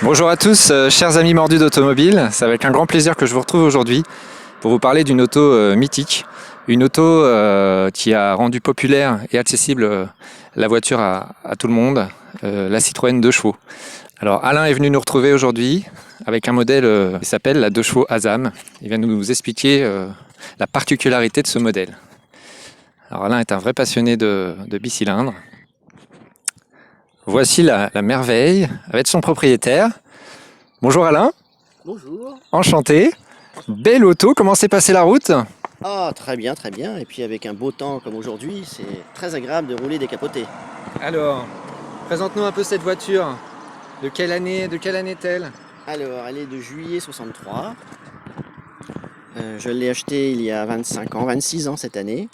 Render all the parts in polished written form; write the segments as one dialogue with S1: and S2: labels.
S1: Bonjour à tous, chers amis mordus d'automobile. C'est avec un grand plaisir que je vous retrouve aujourd'hui pour vous parler d'une auto mythique. Une auto qui a rendu populaire et accessible la voiture à tout le monde, la Citroën 2 chevaux. Alors Alain est venu nous retrouver aujourd'hui avec un modèle qui s'appelle la 2 chevaux Azam. Il vient nous expliquer la particularité de ce modèle. Alors Alain est un vrai passionné de bicylindres. Voici la merveille avec son propriétaire. Bonjour Alain.
S2: Bonjour.
S1: Enchanté. Belle auto, comment s'est passée la route?
S2: Ah, très bien, très bien. Et puis avec un beau temps comme aujourd'hui, c'est très agréable de rouler décapoté.
S1: Alors, présente-nous un peu cette voiture. De quelle année est-elle?
S2: Alors, elle est de juillet 63. Je l'ai achetée il y a 25 ans, 26 ans cette année,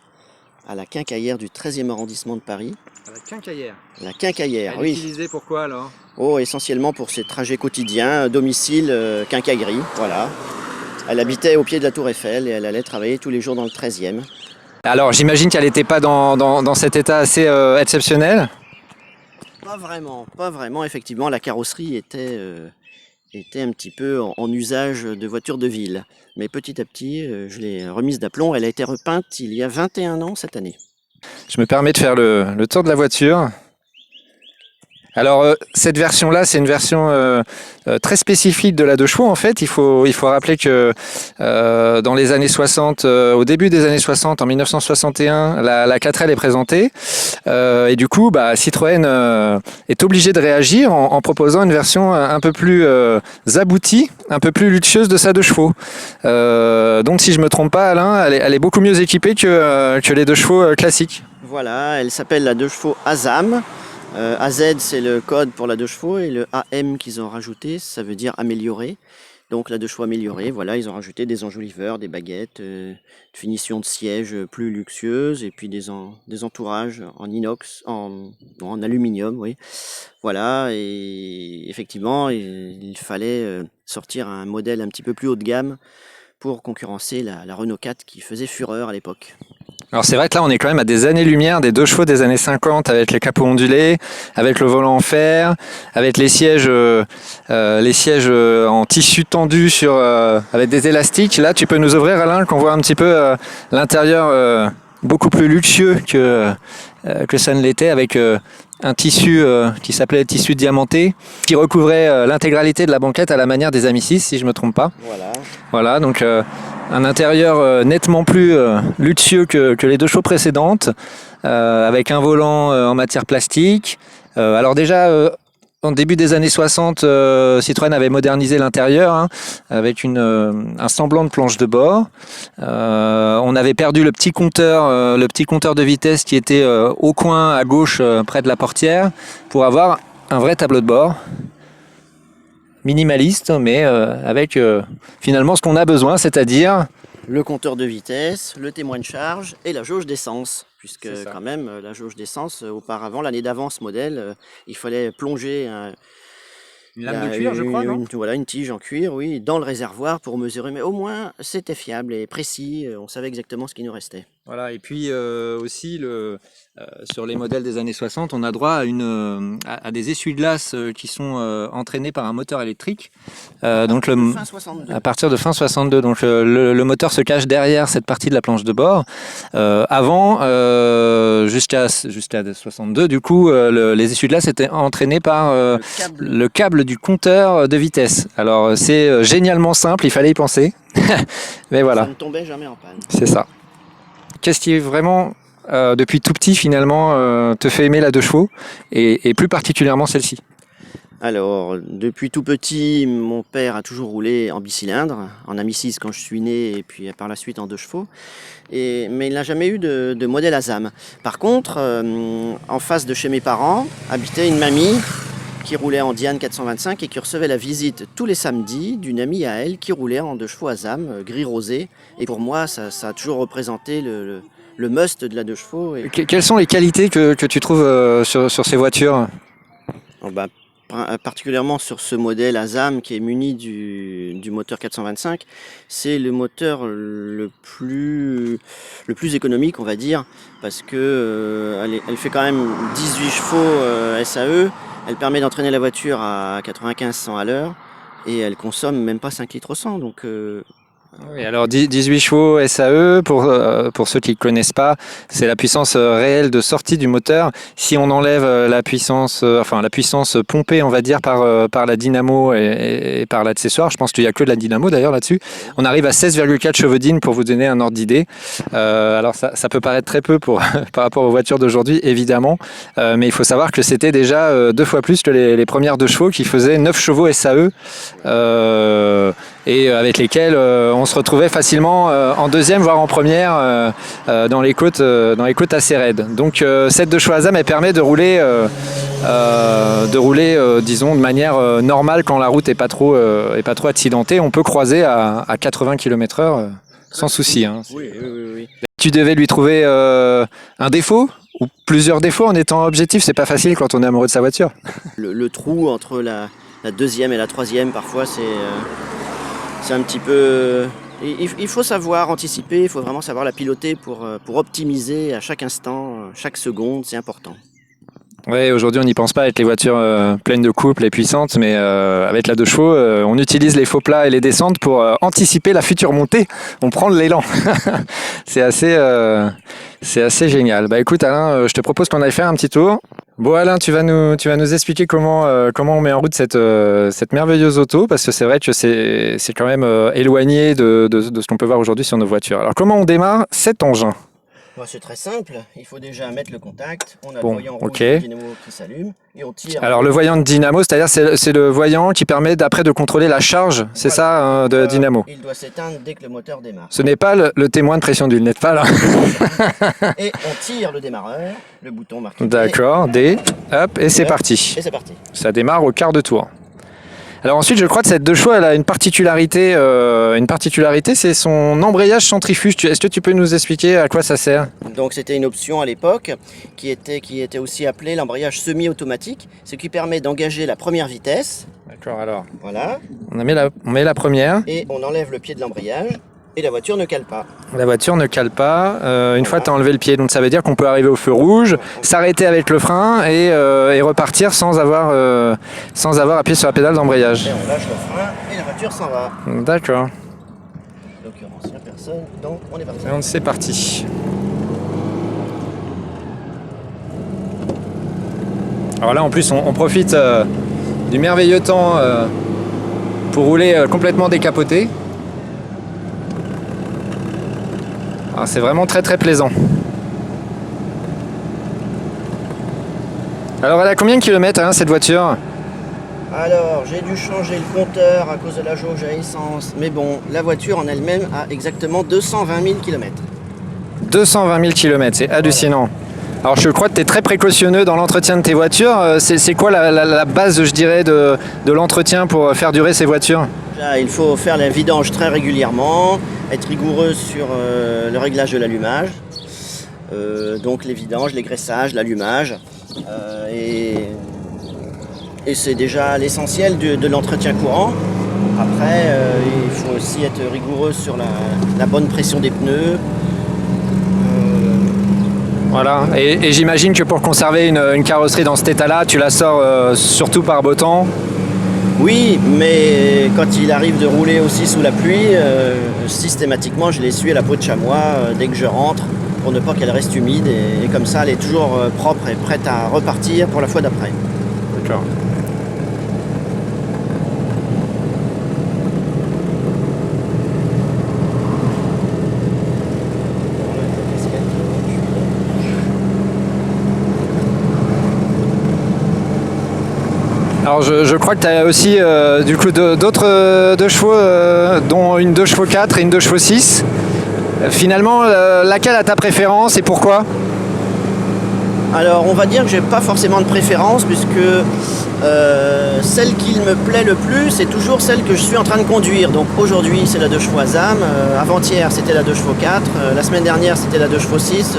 S2: à la Quincaillière du 13e arrondissement de Paris.
S1: À la Quincaillière.
S2: La Quincaillière,
S1: Elle est
S2: oui.
S1: utilisée pourquoi alors?
S2: Oh, essentiellement pour ses trajets quotidiens, domicile, quincaillerie, voilà. Elle habitait au pied de la Tour Eiffel et elle allait travailler tous les jours dans le 13e.
S1: Alors, j'imagine qu'elle n'était pas dans cet état assez exceptionnel.
S2: Pas vraiment. Effectivement, la carrosserie était un petit peu en usage de voiture de ville. Mais petit à petit, je l'ai remise d'aplomb. Elle a été repeinte il y a 21 ans cette année.
S1: Je me permets de faire le tour de la voiture. Alors cette version-là, c'est une version très spécifique de la 2 chevaux en fait. Il faut rappeler que dans les années 60, au début des années 60, en 1961, la 4L est présentée. Et du coup, Citroën est obligé de réagir en proposant une version un peu plus aboutie, un peu plus luxueuse de sa 2 chevaux. Donc si je me trompe pas, Alain, elle est beaucoup mieux équipée que les 2 chevaux classiques.
S2: Voilà, elle s'appelle la 2 chevaux Azam. AZ c'est le code pour la 2 chevaux et le AM qu'ils ont rajouté, ça veut dire amélioré. Donc la 2 chevaux améliorée, voilà, ils ont rajouté des enjoliveurs, des baguettes, de finition de siège plus luxueuse et puis des entourages en inox, en aluminium, oui. Voilà, et effectivement, il fallait sortir un modèle un petit peu plus haut de gamme pour concurrencer la Renault 4 qui faisait fureur à l'époque.
S1: Alors c'est vrai que là on est quand même à des années-lumière des 2 chevaux des années 50 avec les capots ondulés, avec le volant en fer, avec les sièges en tissu tendu avec des élastiques. Là tu peux nous ouvrir Alain qu'on voit un petit peu l'intérieur beaucoup plus luxueux que ça ne l'était avec un tissu qui s'appelait tissu diamanté qui recouvrait l'intégralité de la banquette à la manière des Amicis si je ne me trompe pas. Voilà donc un intérieur nettement plus luxueux que les 2 chevaux précédentes, avec un volant en matière plastique. Alors déjà, en début des années 60, Citroën avait modernisé l'intérieur avec un semblant de planche de bord. On avait perdu le petit compteur de vitesse qui était au coin à gauche près de la portière pour avoir un vrai tableau de bord. Minimaliste, mais avec finalement ce qu'on a besoin, c'est-à-dire
S2: le compteur de vitesse, le témoin de charge et la jauge d'essence. Puisque quand même, la jauge d'essence, auparavant, l'année d'avant ce modèle, il fallait plonger
S1: une lame de cuir, je crois, non ?
S2: Voilà, une tige en cuir, oui, dans le réservoir pour mesurer. Mais au moins, c'était fiable et précis, on savait exactement ce qui nous restait.
S1: Voilà, et puis aussi sur les modèles des années 60, on a droit à des essuie-glaces qui sont entraînés par un moteur électrique. Donc
S2: fin 62.
S1: À partir de fin 62. Donc le moteur se cache derrière cette partie de la planche de bord. Avant, jusqu'à 62, du coup, les essuie-glaces étaient entraînés par le câble du compteur de vitesse. Alors c'est génialement simple, il fallait y penser. Mais voilà.
S2: Ça ne tombait jamais en panne.
S1: C'est ça. Qu'est-ce qui est vraiment, depuis tout petit finalement, te fait aimer la 2 chevaux et plus particulièrement celle-ci?
S2: Alors, depuis tout petit, mon père a toujours roulé en bicylindre, en Amicis quand je suis né et puis par la suite en 2 chevaux. Mais il n'a jamais eu de modèle Azam. Par contre, en face de chez mes parents, habitait une mamie qui roulait en Diane 425 et qui recevait la visite tous les samedis d'une amie à elle qui roulait en 2 chevaux Azam, gris rosé. Et pour moi, ça a toujours représenté le must de la 2 chevaux.
S1: Quelles sont les qualités que tu trouves sur ces voitures?
S2: Particulièrement sur ce modèle Azam qui est muni du moteur 425, c'est le moteur le plus économique, on va dire, parce que elle fait quand même 18 chevaux SAE, Elle permet d'entraîner la voiture à 95-100 à l'heure et elle consomme même pas 5 litres au 100. Donc
S1: Oui, alors 18 chevaux SAE, pour ceux qui ne connaissent pas, c'est la puissance réelle de sortie du moteur. Si on enlève la puissance pompée, on va dire, par la dynamo et par l'accessoire, je pense qu'il n'y a que de la dynamo d'ailleurs là-dessus, on arrive à 16,4 chevaudignes pour vous donner un ordre d'idée. Alors ça peut paraître très peu par rapport aux voitures d'aujourd'hui, évidemment, mais il faut savoir que c'était déjà 2 fois plus que les premières 2 chevaux qui faisaient 9 chevaux SAE. Et avec lesquels on se retrouvait facilement en deuxième voire en première dans les côtes assez raides. Donc cette de Schwazam elle permet de rouler disons de manière normale quand la route est pas trop accidentée. On peut croiser à 80 km/h sans souci. Hein.
S2: Oui.
S1: Tu devais lui trouver un défaut ou plusieurs défauts en étant objectif. C'est pas facile quand on est amoureux de sa voiture.
S2: Le trou entre la deuxième et la troisième, parfois c'est un petit peu... Il faut savoir anticiper, il faut vraiment savoir la piloter pour optimiser à chaque instant, chaque seconde, c'est important.
S1: Oui, aujourd'hui on n'y pense pas avec les voitures pleines de couple et puissantes, mais avec la 2 chevaux, on utilise les faux plats et les descentes pour anticiper la future montée. On prend de l'élan. C'est assez génial. Bah écoute Alain, je te propose qu'on aille faire un petit tour. Bon Alain, tu vas nous expliquer comment on met en route cette merveilleuse auto, parce que c'est vrai que c'est quand même éloigné de ce qu'on peut voir aujourd'hui sur nos voitures. Alors comment on démarre cet engin ?
S2: Bon, c'est très simple, il faut déjà mettre le contact, on a
S1: Bon,
S2: le voyant rouge
S1: okay.
S2: du dynamo qui s'allume et on tire.
S1: Alors le voyant de dynamo, c'est-à-dire c'est le voyant qui permet d'après de contrôler la charge, c'est ça de dynamo.
S2: Il doit s'éteindre dès que le moteur démarre.
S1: Ce n'est pas le témoin de pression d'huile, n'êtes pas là.
S2: Et on tire le démarreur, le bouton marqué.
S1: D'accord, D, hop, et c'est parti.
S2: Et c'est parti.
S1: Ça démarre au quart de tour. Alors ensuite, je crois que cette 2 chevaux, elle a une particularité, c'est son embrayage centrifuge. Est-ce que tu peux nous expliquer à quoi ça sert ?
S2: Donc c'était une option à l'époque qui était aussi appelée l'embrayage semi-automatique, ce qui permet d'engager la première vitesse.
S1: D'accord, alors.
S2: Voilà.
S1: On met la première.
S2: Et on enlève le pied de l'embrayage. Et la voiture ne cale pas.
S1: La voiture ne cale pas une fois que tu as enlevé le pied. Donc ça veut dire qu'on peut arriver au feu rouge, s'arrêter avec le frein et repartir sans avoir appuyé sur la pédale d'embrayage.
S2: Et on lâche le frein et la voiture s'en va.
S1: D'accord.
S2: En l'occurrence, il n'y a personne, donc on est parti.
S1: C'est parti. Alors là en plus on profite du merveilleux temps pour rouler complètement décapoté. Alors, c'est vraiment très très plaisant. Alors elle a combien de kilomètres hein, cette voiture ?
S2: Alors j'ai dû changer le compteur à cause de la jauge à essence. Mais bon, la voiture en elle-même a exactement 220 000 km.
S1: 220 000 km, c'est hallucinant. Alors je crois que tu es très précautionneux dans l'entretien de tes voitures. C'est quoi la base, je dirais, de l'entretien pour faire durer ces voitures ?
S2: Là, il faut faire la vidange très régulièrement, être rigoureux sur le réglage de l'allumage. Donc les vidanges, les graissages, l'allumage. Et c'est déjà l'essentiel de l'entretien courant. Après, il faut aussi être rigoureux sur la bonne pression des pneus.
S1: Voilà, et j'imagine que pour conserver une carrosserie dans cet état-là, tu la sors surtout par beau temps.
S2: Oui, mais quand il arrive de rouler aussi sous la pluie, systématiquement je l'essuie à la peau de chamois dès que je rentre pour ne pas qu'elle reste humide et comme ça elle est toujours propre et prête à repartir pour la fois d'après.
S1: D'accord. Alors je crois que tu as aussi du coup d'autres 2 chevaux, dont une 2 chevaux 4 et une 2 chevaux 6. Finalement, laquelle a ta préférence et pourquoi ?
S2: Alors on va dire que j'ai pas forcément de préférence puisque celle qui me plaît le plus c'est toujours celle que je suis en train de conduire. Donc aujourd'hui c'est la 2 chevaux Azam, avant-hier c'était la 2 chevaux 4, la semaine dernière c'était la 2 chevaux 6.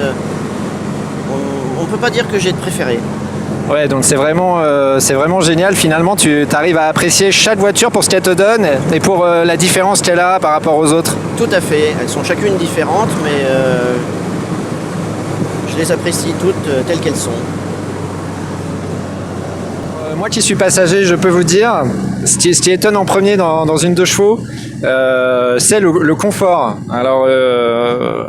S2: On peut pas dire que j'ai de préféré.
S1: Ouais, donc c'est vraiment génial. Finalement, tu arrives à apprécier chaque voiture pour ce qu'elle te donne et pour la différence qu'elle a par rapport aux autres.
S2: Tout à fait. Elles sont chacune différentes, mais je les apprécie toutes telles qu'elles sont.
S1: Moi qui suis passager, je peux vous dire, ce qui étonne en premier dans une 2 chevaux, c'est le confort. Alors,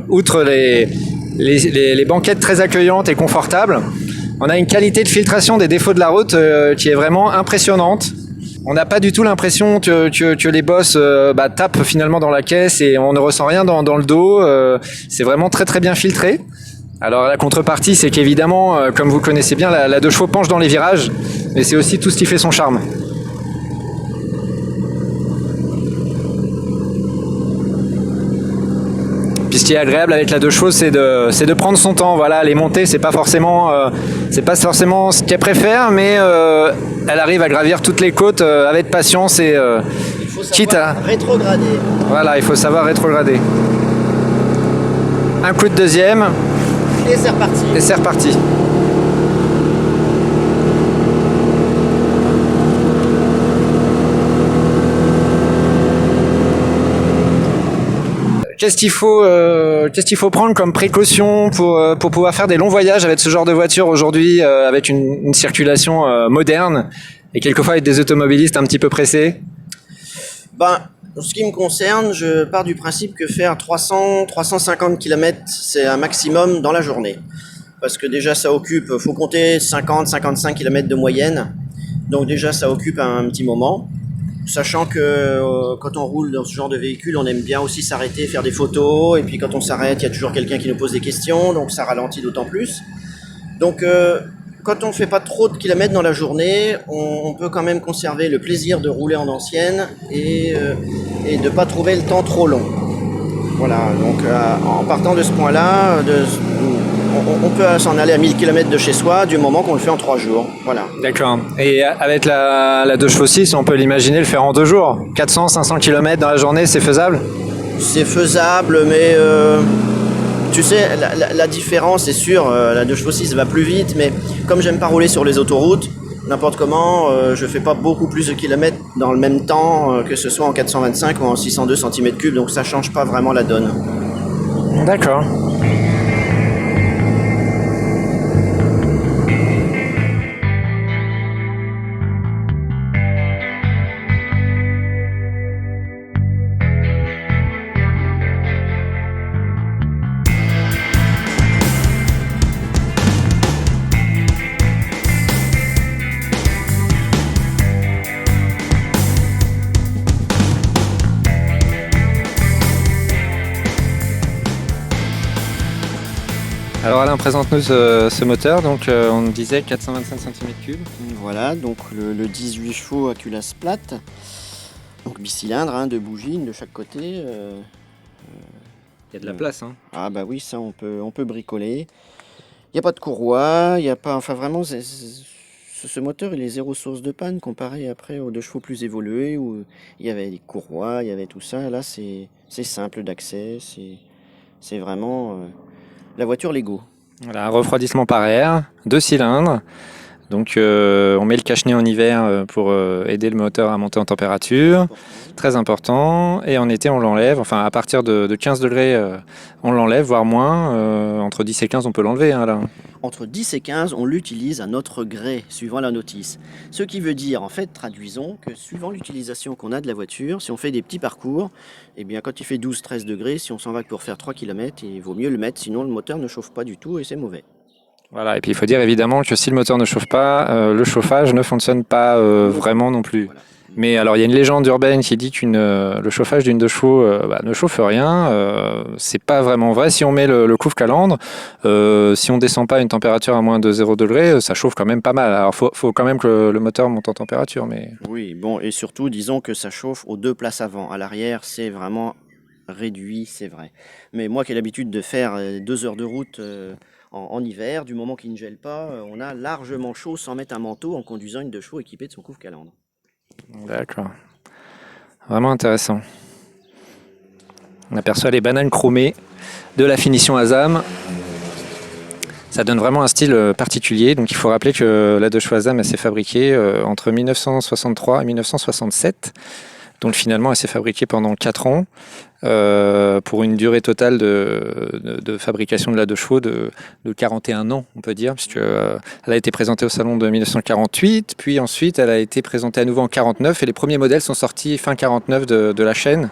S1: outre les banquettes très accueillantes et confortables, on a une qualité de filtration des défauts de la route qui est vraiment impressionnante. On n'a pas du tout l'impression que les bosses tapent finalement dans la caisse et on ne ressent rien dans le dos. C'est vraiment très très bien filtré. Alors la contrepartie, c'est qu'évidemment, comme vous connaissez bien, la 2 chevaux penche dans les virages, mais c'est aussi tout ce qui fait son charme. Puis ce qui est agréable avec la 2 chevaux, c'est de prendre son temps. Voilà, les montées, c'est pas forcément ce qu'elle préfère, mais elle arrive à gravir toutes les côtes avec patience et
S2: Il faut savoir rétrograder.
S1: Voilà, il faut savoir rétrograder. Un coup de deuxième.
S2: Et c'est reparti.
S1: Et c'est reparti. Qu'est-ce qu'il faut prendre comme précaution pour pouvoir faire des longs voyages avec ce genre de voiture aujourd'hui, avec une circulation moderne et quelquefois avec des automobilistes un petit peu pressés?
S2: En ce qui me concerne, je pars du principe que faire 300-350 km, c'est un maximum dans la journée. Parce que déjà, ça occupe, faut compter 50-55 km de moyenne. Donc déjà, ça occupe un petit moment. Sachant que quand on roule dans ce genre de véhicule, on aime bien aussi s'arrêter, faire des photos. Et puis quand on s'arrête, il y a toujours quelqu'un qui nous pose des questions. Donc ça ralentit d'autant plus. Donc quand on ne fait pas trop de kilomètres dans la journée, on peut quand même conserver le plaisir de rouler en ancienne et de ne pas trouver le temps trop long. Voilà, donc en partant de ce point-là, on peut s'en aller à 1000 km de chez soi du moment qu'on le fait en 3 jours. Voilà.
S1: D'accord. Et avec la 2 chevaux 6, on peut l'imaginer le faire en 2 jours. 400-500 km dans la journée, c'est faisable?
S2: C'est faisable, mais tu sais, la différence, c'est sûr, la 2 chevaux 6 va plus vite, mais comme j'aime pas rouler sur les autoroutes, n'importe comment, je fais pas beaucoup plus de kilomètres dans le même temps, que ce soit en 425 ou en 602 cm3, donc ça change pas vraiment la donne.
S1: D'accord. Alors Alain, présente-nous ce moteur, donc on disait 425 cm3.
S2: Voilà, donc le 18 chevaux à culasse plate, donc bicylindre, 2 bougies, une de chaque côté.
S1: Il y a de la place, hein.
S2: Ah bah oui, ça on peut bricoler. Il n'y a pas de courroie, il n'y a pas, enfin vraiment, ce moteur il est zéro source de panne comparé après aux 2 chevaux plus évolués où il y avait des courroies, il y avait tout ça. Là c'est simple d'accès, c'est vraiment la voiture Lego.
S1: Voilà, un refroidissement par air, 2 cylindres. Donc on met le cache-nez en hiver pour aider le moteur à monter en température, très important. Et en été on l'enlève, enfin à partir de 15 degrés on l'enlève, voire moins. Entre 10 et 15 on peut l'enlever là.
S2: Entre 10 et 15 on l'utilise à notre gré, suivant la notice. Ce qui veut dire, en fait, traduisons, que suivant l'utilisation qu'on a de la voiture, si on fait des petits parcours, eh bien quand il fait 12-13 degrés, si on s'en va pour faire 3 km, il vaut mieux le mettre, sinon le moteur ne chauffe pas du tout et c'est mauvais.
S1: Voilà, et puis il faut dire évidemment que si le moteur ne chauffe pas, le chauffage ne fonctionne pas vraiment non plus. Voilà. Mais alors il y a une légende urbaine qui dit que le chauffage d'une 2 chevaux ne chauffe rien. C'est pas vraiment vrai. Si on met le couvre-calandre, si on descend pas à une température à moins de 0 degré, ça chauffe quand même pas mal. Alors faut quand même que le moteur monte en température. Mais...
S2: Oui, bon, et surtout disons que ça chauffe aux 2 places avant. À l'arrière, c'est vraiment réduit, c'est vrai. Mais moi qui ai l'habitude de faire 2 heures de route en hiver, du moment qu'il ne gèle pas, on a largement chaud sans mettre un manteau en conduisant une 2 chevaux équipée de son couvre-calandre.
S1: D'accord. Vraiment intéressant. On aperçoit les bananes chromées de la finition Azam. Ça donne vraiment un style particulier. Donc il faut rappeler que la 2 chevaux Azam s'est fabriquée entre 1963 et 1967. Donc finalement, elle s'est fabriquée pendant 4 ans pour une durée totale de fabrication de la 2 chevaux de 41 ans, on peut dire, puisque elle a été présentée au salon de 1948, puis ensuite elle a été présentée à nouveau en 49 et les premiers modèles sont sortis fin 49 de la chaîne.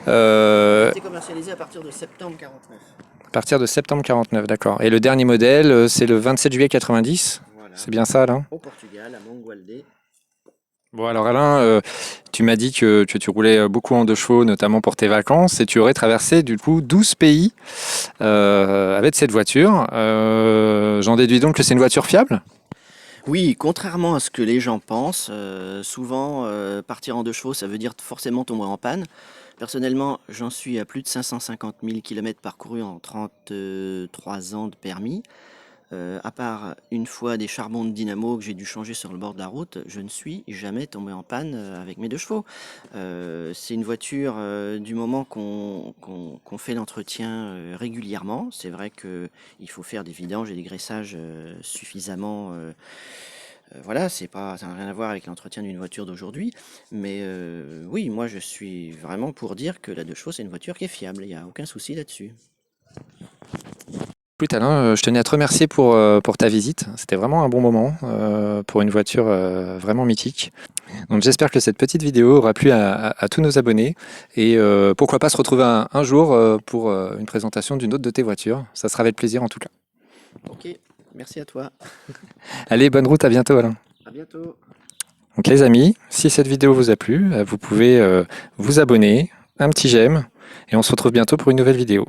S2: Elle a été commercialisée à partir de septembre 49.
S1: À partir de septembre 49, d'accord. Et le dernier modèle, c'est le 27 juillet 90.
S2: Voilà.
S1: C'est bien ça, Alain?
S2: Au Portugal, à Mangualde.
S1: Bon, alors Alain, tu m'as dit que tu roulais beaucoup en 2 chevaux, notamment pour tes vacances, et tu aurais traversé du coup 12 pays avec cette voiture. J'en déduis donc que c'est une voiture fiable?
S2: Oui, contrairement à ce que les gens pensent, souvent partir en 2 chevaux, ça veut dire forcément tomber en panne. Personnellement, j'en suis à plus de 550 000 km parcourus en 33 ans de permis. À part une fois des charbons de dynamo que j'ai dû changer sur le bord de la route, je ne suis jamais tombé en panne avec mes 2 chevaux. C'est une voiture du moment qu'on fait l'entretien régulièrement. C'est vrai qu'il faut faire des vidanges et des graissages suffisamment. Voilà, ça n'a rien à voir avec l'entretien d'une voiture d'aujourd'hui. Mais oui, moi je suis vraiment pour dire que la 2 chevaux c'est une voiture qui est fiable. Il n'y a aucun souci là-dessus.
S1: Écoute Alain, je tenais à te remercier pour ta visite. C'était vraiment un bon moment pour une voiture vraiment mythique. Donc j'espère que cette petite vidéo aura plu à tous nos abonnés et pourquoi pas se retrouver un jour pour une présentation d'une autre de tes voitures. Ça sera avec plaisir en tout cas.
S2: Ok, merci à toi.
S1: Allez, bonne route, à bientôt Alain.
S2: À bientôt.
S1: Donc les amis, si cette vidéo vous a plu, vous pouvez vous abonner, un petit j'aime et on se retrouve bientôt pour une nouvelle vidéo.